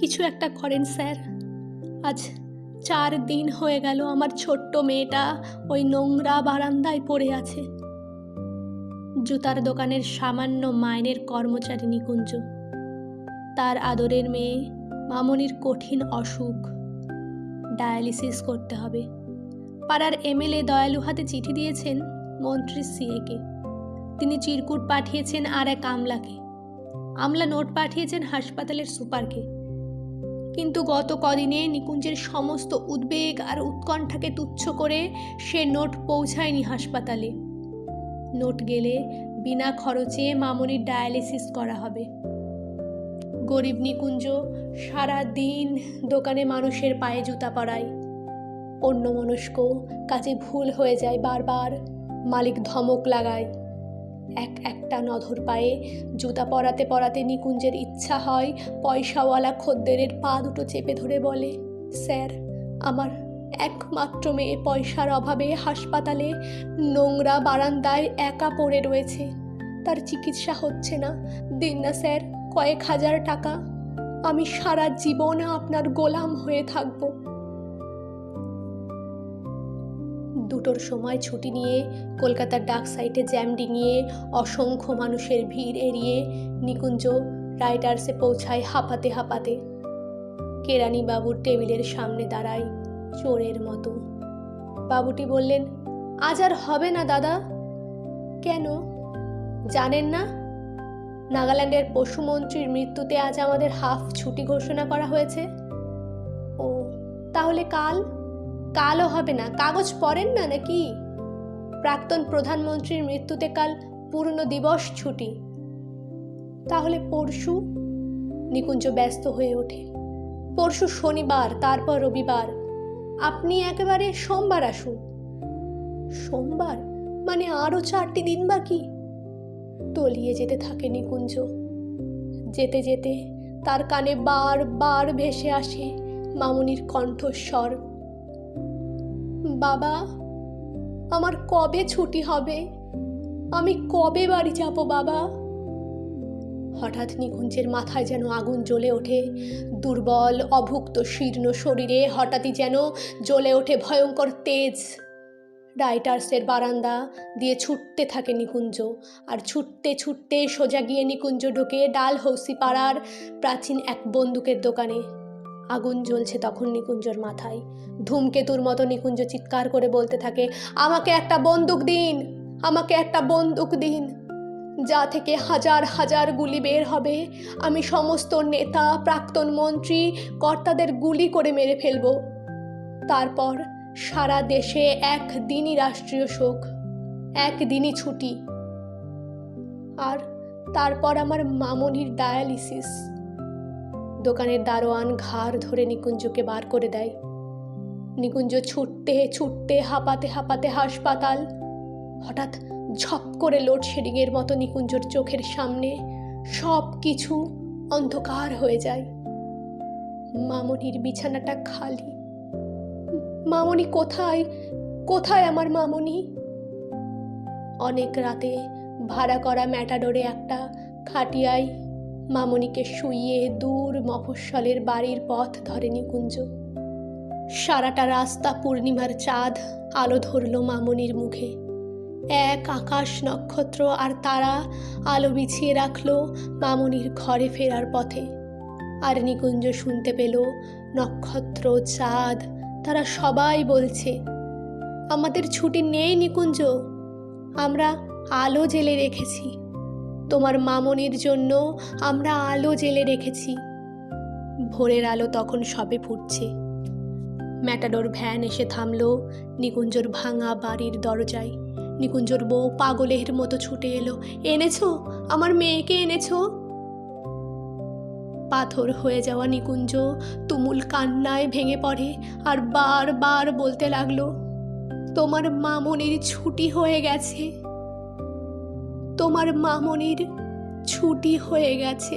কিছু একটা করেন স্যার। আজ 4 দিন হয়ে গেল আমার ছোট্ট মেয়েটা ওই নোংরা বারান্দায় পড়ে আছে। জুতার দোকানের সামান্য মাইনের কর্মচারী নিকুঞ্জ। তার আদরের মেয়ে মামনির কঠিন অসুখ, ডায়ালিসিস করতে হবে। পাড়ার এমএলএ দয়ালু হাতে চিঠি দিয়েছেন মন্ত্রী সিএকে। তিনি চিরকুট পাঠিয়েছেন আর এক আমলাকে। আমলা নোট পাঠিয়েছেন হাসপাতালের সুপারকে। কিন্তু গত কদিনে নিকুঞ্জের সমস্ত উদ্বেগ আর উৎকণ্ঠাকে তুচ্ছ করে সে নোট পৌঁছায়নি হাসপাতালে। নোট গেলে বিনা খরচে মামনির ডায়ালিসিস করা হবে। গরিব নিকুঞ্জ সারা দিন দোকানে মানুষের পায়ে জুতা পরায়। অন্যমনস্ক, কাজে ভুল হয়ে যায় বারবার। মালিক ধমক লাগায়। একটা নধর পায়ে জুতা পরাতে পরাতে নিকুঞ্জের ইচ্ছা হয় পয়সাওয়ালা খদ্দেরের পা দুটো চেপে ধরে বলে, স্যার, আমার একমাত্র মেয়ে পয়সার অভাবে হাসপাতালে নোংরা বারান্দায় একা পড়ে রয়েছে। তার চিকিৎসা হচ্ছে না। দিন না স্যার কয়েক হাজার টাকা। আমি সারা জীবন আপনার গোলাম হয়ে থাকব। 2টোর সময় ছুটি নিয়ে কলকাতার ডাক সাইটে জ্যাম ডিঙিয়ে অসংখ্য মানুষের ভিড় এড়িয়ে নিকুঞ্জ রাইটার্সে পৌঁছায় হাঁপাতে হাঁপাতে। কেরানি বাবুর টেবিলের সামনে দাঁড়ায় চোরের মতো। বাবুটি বললেন, আজ আর হবে না দাদা। কেন জানেন না? নাগাল্যান্ডের পশুমন্ত্রীর মৃত্যুতে আজ আমাদের হাফ ছুটি ঘোষণা করা হয়েছে। ও, তাহলে কালও হবে না? কাগজ পড়েন না নাকি? প্রাক্তন প্রধানমন্ত্রীর মৃত্যুতে কাল পূর্ণ দিবস ছুটি। তাহলে পরশু? নিকুঞ্জ ব্যস্ত হয়ে ওঠে। পরশু শনিবার, তারপর রবিবার। আপনি একেবারে সোমবার আসুন। সোমবার মানে আরও 4টি দিন বাকি। তলিয়ে যেতে থাকে নিকুঞ্জ। যেতে যেতে তার কানে বারবার ভেসে আসে মামনির কণ্ঠস্বর, বাবা, আমার কবে ছুটি হবে? আমি কবে বাড়ি যাব বাবা? হঠাৎ নিকুঞ্জের মাথায় যেন আগুন জ্বলে ওঠে। দুর্বল, অভুক্ত, শীর্ণ শরীরে হঠাৎই যেন জ্বলে ওঠে ভয়ঙ্কর তেজ। রাইটার্সের বারান্দা দিয়ে ছুটতে থাকে নিকুঞ্জ। আর ছুটতে ছুটতে সোজা গিয়ে নিকুঞ্জ ঢোকে ডালহৌসি পাড়ার প্রাচীন এক বন্দুকের দোকানে। আগুন জ্বলছে তখন নিকুঞ্জর মাথায়। ধূমকেতুর মতো নিকুঞ্জ চিৎকার করে বলতে থাকে, আমাকে একটা বন্দুক দিন, আমাকে একটা বন্দুক দিন, যা থেকে হাজার হাজার গুলি বের হবে। আমি সমস্ত নেতা, প্রাক্তন মন্ত্রী, কর্তাদের গুলি করে মেরে ফেলব। তারপর সারা দেশে একদিনই রাষ্ট্রীয় শোক, একদিনই ছুটি। আর তারপর আমার মামনির ডায়ালিসিস। দোকানের দারোয়ান ঘাড় ধরে নিকুঞ্জকে বার করে দেয়। নিকুঞ্জ ছুটতে ছুটতে হাঁপাতে হাঁপাতে হাসপাতাল। হঠাৎ ঝপ করে লোডশেডিংয়ের মতো নিকুঞ্জর চোখের সামনে সব কিছু অন্ধকার হয়ে যায়। মামনির বিছানাটা খালি। মামনি কোথায়? কোথায় আমার মামনি? অনেক রাতে ভাড়া করা ম্যাটাডোরে একটা খাটিয়ায় মামনিকে শুইয়ে দূর মফস্বলের বাড়ির পথ ধরে নিকুঞ্জ। সারাটা রাস্তা পূর্ণিমার চাঁদ আলো ধরল মামনির মুখে। এক আকাশ নক্ষত্র আর তারা আলো বিছিয়ে রাখল মামনির ঘরে ফেরার পথে। আর নিকুঞ্জ শুনতে পেল নক্ষত্র, চাঁদ, তারা সবাই বলছে, আমাদের ছুটি নেই নিকুঞ্জ, আমরা আলো জেলে রেখেছি। তোমার মামনির জন্য আমরা আলো জেলে রেখেছি। ভোরের আলো তখন সবে ফুটছে। ম্যাটাডোর ভ্যান এসে থামল নিকুঞ্জর ভাঙা বাড়ির দরজায়। নিকুঞ্জর বউ পাগলের মতো ছুটে এলো, এনেছো? আমার মেয়েকে এনেছো? পাথর হয়ে যাওয়া নিকুঞ্জ তুমুল কান্নায় ভেঙে পড়ে আর বারবার বলতে লাগলো, তোমার মামনির ছুটি হয়ে গেছে, তোমার মামনির ছুটি হয়ে গেছে।